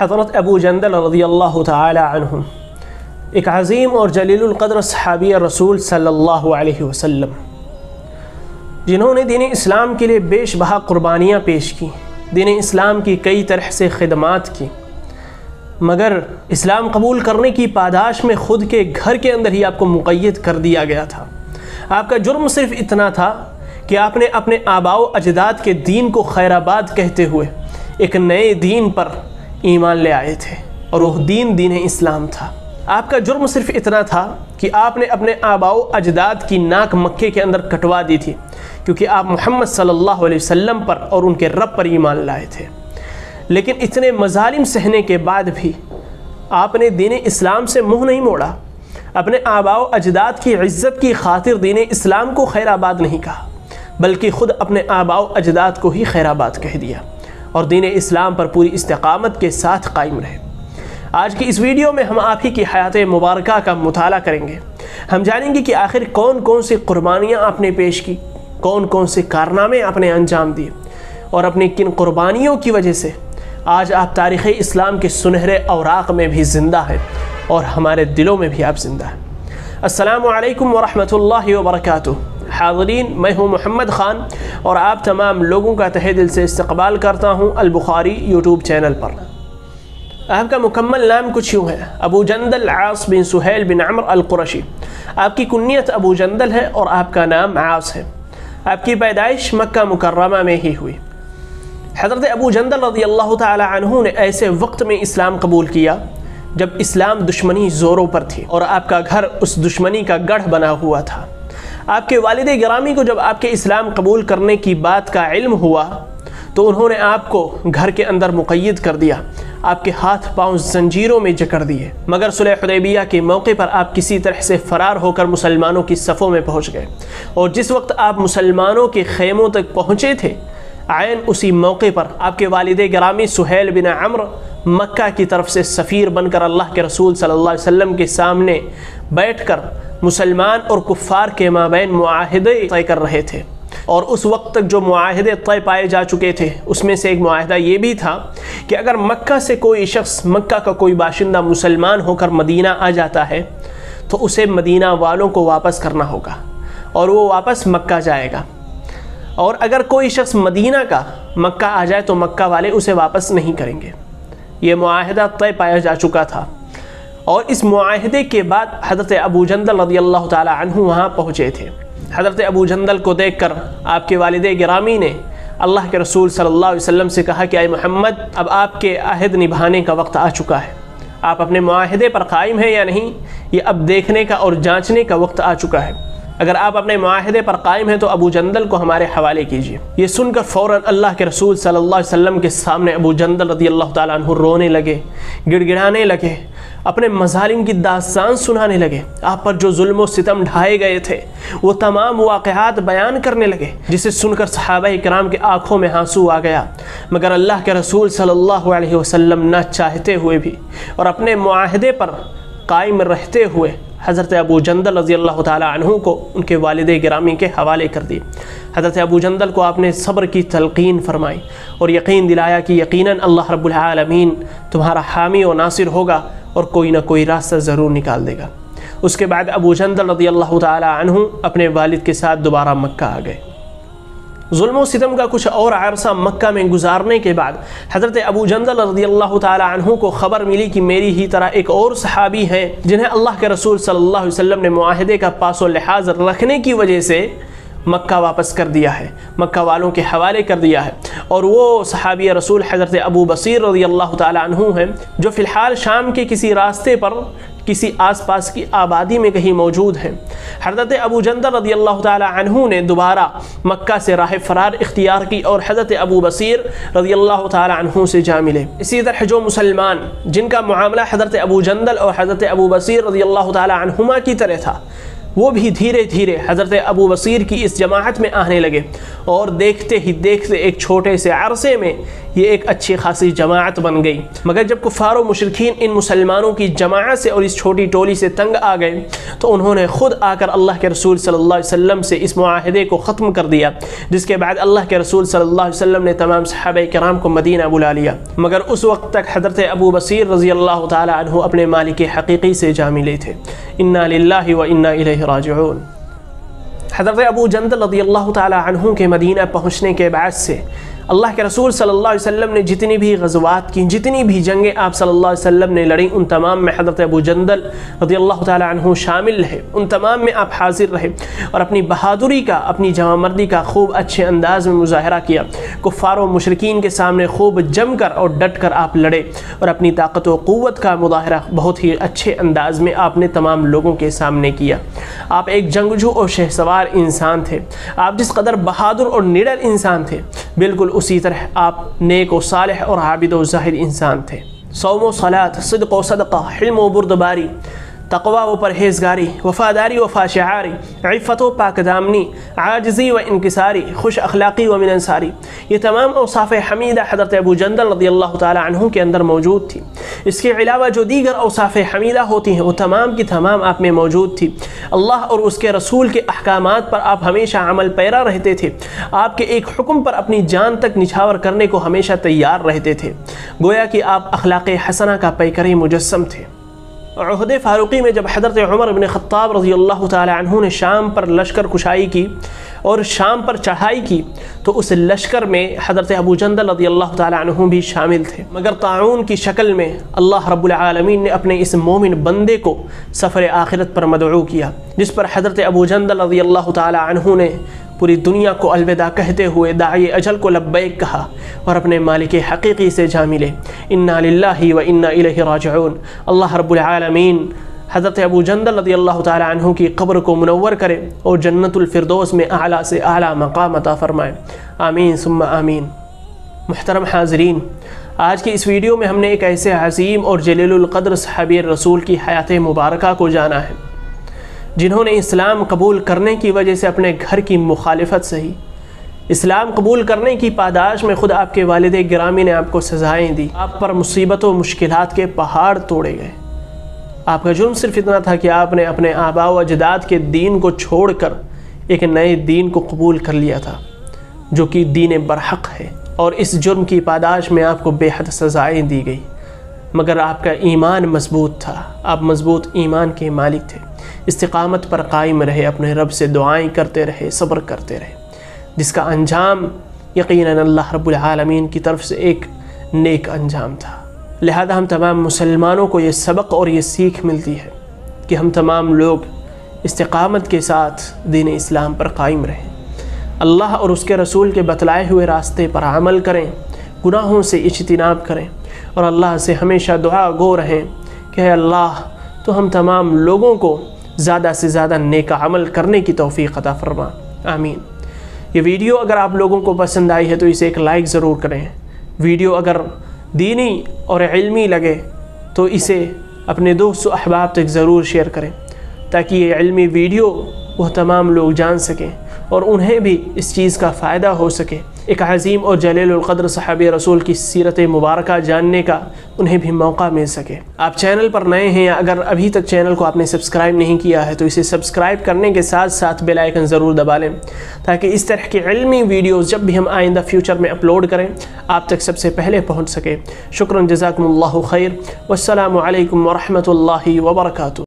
حضرت ابو جندل رضی اللہ تعالی عنہ ایک عظیم اور جلیل القدر صحابی رسول صلی اللہ علیہ وسلم، جنہوں نے دین اسلام کے لیے بیش بہا قربانیاں پیش کی، دین اسلام کی کئی طرح سے خدمات کی، مگر اسلام قبول کرنے کی پاداش میں خود کے گھر کے اندر ہی آپ کو مقید کر دیا گیا تھا۔ آپ کا جرم صرف اتنا تھا کہ آپ نے اپنے آباء و اجداد کے دین کو خیر آباد کہتے ہوئے ایک نئے دین پر ایمان لے آئے تھے، اور وہ دین دین اسلام تھا۔ آپ کا جرم صرف اتنا تھا کہ آپ نے اپنے آباء و اجداد کی ناک مکے کے اندر کٹوا دی تھی، کیونکہ آپ محمد صلی اللہ علیہ وسلم پر اور ان کے رب پر ایمان لائے تھے۔ لیکن اتنے مظالم سہنے کے بعد بھی آپ نے دین اسلام سے منہ نہیں موڑا، اپنے آباء و اجداد کی عزت کی خاطر دین اسلام کو خیر آباد نہیں کہا، بلکہ خود اپنے آباء و اجداد کو ہی خیر آباد کہہ دیا، اور دین اسلام پر پوری استقامت کے ساتھ قائم رہے۔ آج کی اس ویڈیو میں ہم آپ ہی کی حیات مبارکہ کا مطالعہ کریں گے۔ ہم جانیں گے کہ آخر کون کون سی قربانیاں آپ نے پیش کی، کون کون سے کارنامے آپ نے انجام دیے، اور اپنی کن قربانیوں کی وجہ سے آج آپ تاریخ اسلام کے سنہرے اوراق میں بھی زندہ ہیں، اور ہمارے دلوں میں بھی آپ زندہ ہیں۔ السلام علیکم ورحمۃ اللہ وبرکاتہ۔ حاضرین، میں ہوں محمد خان، اور آپ تمام لوگوں کا تہہ دل سے استقبال کرتا ہوں البخاری یوٹیوب چینل پر۔ آپ کا مکمل نام کچھ یوں ہے: ابو جندل عاص بن سہیل بن عمر القرشی۔ آپ کی کنیت ابو جندل ہے اور آپ کا نام عاص ہے۔ آپ کی پیدائش مکہ مکرمہ میں ہی ہوئی۔ حضرت ابو جندل رضی اللہ تعالی عنہ نے ایسے وقت میں اسلام قبول کیا جب اسلام دشمنی زوروں پر تھی، اور آپ کا گھر اس دشمنی کا گڑھ بنا ہوا تھا۔ آپ کے والد گرامی کو جب آپ کے اسلام قبول کرنے کی بات کا علم ہوا تو انہوں نے آپ کو گھر کے اندر مقید کر دیا، آپ کے ہاتھ پاؤں زنجیروں میں جکڑ دیے، مگر صلح حدیبیہ کے موقع پر آپ کسی طرح سے فرار ہو کر مسلمانوں کی صفوں میں پہنچ گئے، اور جس وقت آپ مسلمانوں کے خیموں تک پہنچے تھے، عین اسی موقع پر آپ کے والد گرامی سہیل بن عمر مکہ کی طرف سے سفیر بن کر اللہ کے رسول صلی اللہ علیہ وسلم کے سامنے بیٹھ کر مسلمان اور کفار کے مابین معاہدے طے کر رہے تھے۔ اور اس وقت تک جو معاہدے طے پائے جا چکے تھے، اس میں سے ایک معاہدہ یہ بھی تھا کہ اگر مکہ سے کوئی شخص، مکہ کا کوئی باشندہ مسلمان ہو کر مدینہ آ جاتا ہے تو اسے مدینہ والوں کو واپس کرنا ہوگا، اور وہ واپس مکہ جائے گا، اور اگر کوئی شخص مدینہ کا مکہ آ جائے تو مکہ والے اسے واپس نہیں کریں گے۔ یہ معاہدہ طے پایا جا چکا تھا، اور اس معاہدے کے بعد حضرت ابو جندل رضی اللہ تعالی عنہ وہاں پہنچے تھے۔ حضرت ابو جندل کو دیکھ کر آپ کے والد گرامی نے اللہ کے رسول صلی اللہ علیہ وسلم سے کہا کہ اے محمد، اب آپ کے عہد نبھانے کا وقت آ چکا ہے، آپ اپنے معاہدے پر قائم ہیں یا نہیں، یہ اب دیکھنے کا اور جانچنے کا وقت آ چکا ہے۔ اگر آپ اپنے معاہدے پر قائم ہیں تو ابو جندل کو ہمارے حوالے کیجیے۔ یہ سن کر فوراً اللہ کے رسول صلی اللہ علیہ وسلم کے سامنے ابو جندل رضی اللہ تعالیٰ عنہ رونے لگے، گڑ گڑانے لگے، اپنے مظالم کی داستان سنانے لگے، آپ پر جو ظلم و ستم ڈھائے گئے تھے وہ تمام واقعات بیان کرنے لگے، جسے سن کر صحابہ کرام کے آنکھوں میں آنسو آ گیا، مگر اللہ کے رسول صلی اللہ علیہ وسلم نہ چاہتے ہوئے بھی اور اپنے معاہدے پر قائم رہتے ہوئے حضرت ابو جندل رضی اللہ تعالی عنہ کو ان کے والد گرامی کے حوالے کر دی۔ حضرت ابو جندل کو آپ نے صبر کی تلقین فرمائی اور یقین دلایا کہ یقیناً اللہ رب العالمین تمہارا حامی و ناصر ہوگا اور کوئی نہ کوئی راستہ ضرور نکال دے گا۔ اس کے بعد ابو جندل رضی اللہ تعالی عنہ اپنے والد کے ساتھ دوبارہ مکہ آ گئے۔ ظلم و ستم کا کچھ اور عرصہ مکہ میں گزارنے کے بعد حضرت ابو جندل رضی اللہ تعالی عنہ کو خبر ملی کہ میری ہی طرح ایک اور صحابی ہیں جنہیں اللہ کے رسول صلی اللہ علیہ وسلم نے معاہدے کا پاس و لحاظ رکھنے کی وجہ سے مکہ واپس کر دیا ہے، مکہ والوں کے حوالے کر دیا ہے، اور وہ صحابی رسول حضرت ابو بصیر رضی اللہ تعالی عنہ ہیں جو فی الحال شام کے کسی راستے پر کسی آس پاس کی آبادی میں کہیں موجود ہیں۔ حضرت ابو جندل رضی اللہ تعالی عنہ نے دوبارہ مکہ سے راہ فرار اختیار کی اور حضرت ابو بصیر رضی اللہ تعالی عنہ سے جا ملے۔ اسی طرح جو مسلمان جن کا معاملہ حضرت ابو جندل اور حضرت ابو بصیر رضی اللہ تعالی عنہما کی طرح تھا، وہ بھی دھیرے دھیرے حضرت ابو بصیر کی اس جماعت میں آنے لگے اور دیکھتے ہی دیکھتے ایک چھوٹے سے عرصے میں یہ ایک اچھی خاصی جماعت بن گئی۔ مگر جب کفار و مشرکین ان مسلمانوں کی جماعت سے اور اس چھوٹی ٹولی سے تنگ آ گئے تو انہوں نے خود آ کر اللہ کے رسول صلی اللہ علیہ وسلم سے اس معاہدے کو ختم کر دیا، جس کے بعد اللہ کے رسول صلی اللہ علیہ وسلم نے تمام صحابہ کرام کو مدینہ بلا لیا۔ مگر اس وقت تک حضرت ابو بصیر رضی اللہ تعالی عنہ اپنے مالک حقیقی سے جا ملے تھے۔ انا للہ و انا الیہ راجعون۔ حضرت ابو جندل رضی اللہ تعالی عنہ کے مدینہ پہنچنے کے بعد سے اللہ کے رسول صلی اللہ علیہ وسلم نے جتنی بھی غزوات کی، جتنی بھی جنگیں آپ صلی اللہ علیہ وسلم نے لڑیں، ان تمام میں حضرت ابو جندل رضی اللہ تعالی عنہ شامل رہے، ان تمام میں آپ حاضر رہے اور اپنی بہادری کا، اپنی جوان مردی کا خوب اچھے انداز میں مظاہرہ کیا۔ کفار و مشرکین کے سامنے خوب جم کر اور ڈٹ کر آپ لڑے اور اپنی طاقت و قوت کا مظاہرہ بہت ہی اچھے انداز میں آپ نے تمام لوگوں کے سامنے کیا۔ آپ ایک جنگجو اور شہسوار انسان تھے۔ آپ جس قدر بہادر اور نڈر انسان تھے، بالکل اسی طرح آپ نیک و صالح اور عابد و زاہد انسان تھے۔ صوم و صلاۃ، صدق و صدقہ، حلم و بردباری، تقوی و پرہیزگاری، وفاداری و فاشعاری، عفت و پاک دامنی، عاجزی و انکساری، خوش اخلاقی و مننساری، یہ تمام اوصاف حمیدہ حضرت ابو جندل رضی اللہ تعالی عنہ کے اندر موجود تھی۔ اس کے علاوہ جو دیگر اوصاف حمیدہ ہوتی ہیں وہ تمام کی تمام آپ میں موجود تھی۔ اللہ اور اس کے رسول کے احکامات پر آپ ہمیشہ عمل پیرا رہتے تھے، آپ کے ایک حکم پر اپنی جان تک نچھاور کرنے کو ہمیشہ تیار رہتے تھے، گویا کہ آپ اخلاق حسنہ کا پیکر مجسم تھے۔ عہد فاروقی میں جب حضرت عمر بن خطاب رضی اللہ تعالی عنہ نے شام پر لشکر کشائی کی اور شام پر چڑھائی کی تو اس لشکر میں حضرت ابو جندل رضی اللہ تعالی عنہ بھی شامل تھے، مگر طاعون کی شکل میں اللہ رب العالمین نے اپنے اس مومن بندے کو سفر آخرت پر مدعو کیا، جس پر حضرت ابو جندل رضی اللہ تعالی عنہ نے پوری دنیا کو الوداع کہتے ہوئے داعی اجل کو لبیک کہا اور اپنے مالک حقیقی سے جا ملے۔ انا للہ و انا الیہ راجعون۔ اللہ رب العالمین حضرت ابو جندل رضی اللہ تعالی عنہ کی قبر کو منور کرے اور جنت الفردوس میں اعلیٰ سے اعلیٰ مقام عطا فرمائے، آمین ثم آمین۔ محترم حاضرین، آج کی اس ویڈیو میں ہم نے ایک ایسے عظیم اور جلیل القدر صحابی رسول کی حیات مبارکہ کو جانا ہے، جنہوں نے اسلام قبول کرنے کی وجہ سے اپنے گھر کی مخالفت سہی۔ اسلام قبول کرنے کی پاداش میں خود آپ کے والد گرامی نے آپ کو سزائیں دی، آپ پر مصیبت و مشکلات کے پہاڑ توڑے گئے۔ آپ کا جرم صرف اتنا تھا کہ آپ نے اپنے آباء و اجداد کے دین کو چھوڑ کر ایک نئے دین کو قبول کر لیا تھا، جو کہ دین برحق ہے، اور اس جرم کی پاداش میں آپ کو بے حد سزائیں دی گئی۔ مگر آپ کا ایمان مضبوط تھا، آپ مضبوط ایمان کے مالک تھے، استقامت پر قائم رہے، اپنے رب سے دعائیں کرتے رہے، صبر کرتے رہے، جس کا انجام یقیناً اللہ رب العالمین کی طرف سے ایک نیک انجام تھا۔ لہذا ہم تمام مسلمانوں کو یہ سبق اور یہ سیکھ ملتی ہے کہ ہم تمام لوگ استقامت کے ساتھ دین اسلام پر قائم رہیں، اللہ اور اس کے رسول کے بتلائے ہوئے راستے پر عمل کریں، گناہوں سے اجتناب کریں اور اللہ سے ہمیشہ دعا گو رہیں کہ اے اللہ تو ہم تمام لوگوں کو زیادہ سے زیادہ نیک عمل کرنے کی توفیق عطا فرما، آمین۔ یہ ویڈیو اگر آپ لوگوں کو پسند آئی ہے تو اسے ایک لائک ضرور کریں۔ ویڈیو اگر دینی اور علمی لگے تو اسے اپنے دوست و احباب تک ضرور شیئر کریں، تاکہ یہ علمی ویڈیو وہ تمام لوگ جان سکیں اور انہیں بھی اس چیز کا فائدہ ہو سکے، ایک عظیم اور جلیل القدر صحابی رسول کی سیرت مبارکہ جاننے کا انہیں بھی موقع مل سکے۔ آپ چینل پر نئے ہیں یا اگر ابھی تک چینل کو آپ نے سبسکرائب نہیں کیا ہے تو اسے سبسکرائب کرنے کے ساتھ ساتھ بیل آئیکن ضرور دبا لیں، تاکہ اس طرح کی علمی ویڈیوز جب بھی ہم آئندہ فیوچر میں اپلوڈ کریں آپ تک سب سے پہلے پہنچ سکے۔ شکراً، جزاکم اللہ خیر، والسلام علیکم ورحمۃ اللہ وبرکاتہ۔